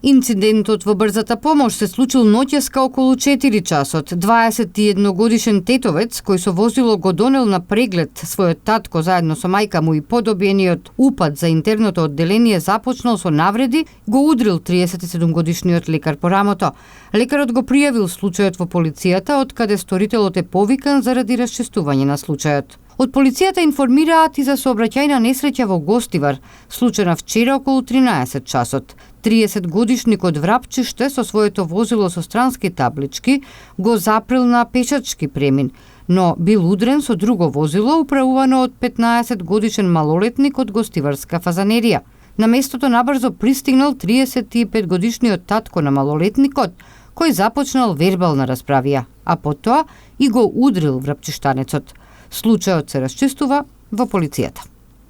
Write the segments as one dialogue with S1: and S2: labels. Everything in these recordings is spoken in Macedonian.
S1: Инцидентот во брзата помош се случил ноќеска околу 4 часот. 21-годишен тетовец кој со возило го донел на преглед својот татко заедно со мајка му и по добиениот упат за интерното одделение започнал со навреди, го удрил 37-годишниот лекар по рамото. Лекарот го пријавил случајот во полицијата, од каде сторителот е повикан заради расчистување на случајот. Од полицијата информираат и за сообраќајна несреќа во Гостивар, случена вчера околу 13 часот. 30-годишникот Врапчиште со своето возило со странски таблички го запрел на пешачки премин, но бил удрен со друго возило управувано од 15-годишен малолетник од Гостиварска фазанерија. На местото набрзо пристигнал 35-годишниот татко на малолетникот, кој започнал вербална расправија, а потоа и го удрил врапчиштанецот. Случајот се расчистува во полицијата.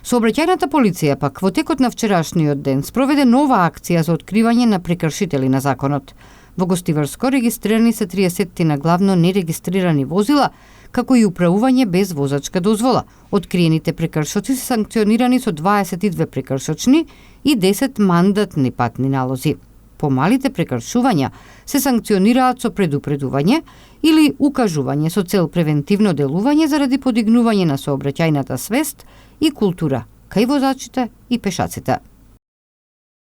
S1: Сообраќајната полиција пак во текот на вчерашниот ден спроведе нова акција за откривање на прекршители на законот. Во Гостиварско регистрирани се 30 на главно нерегистрирани возила, како и управување без возачка дозвола. Откриените прекршоци се санкционирани со 22 прекршочни и 10 мандатни патни налози. Помалите прекршувања се санкционираат со предупредување или укажување со цел превентивно делување заради подигнување на сообраќајната свест и култура кај возачите и пешаците.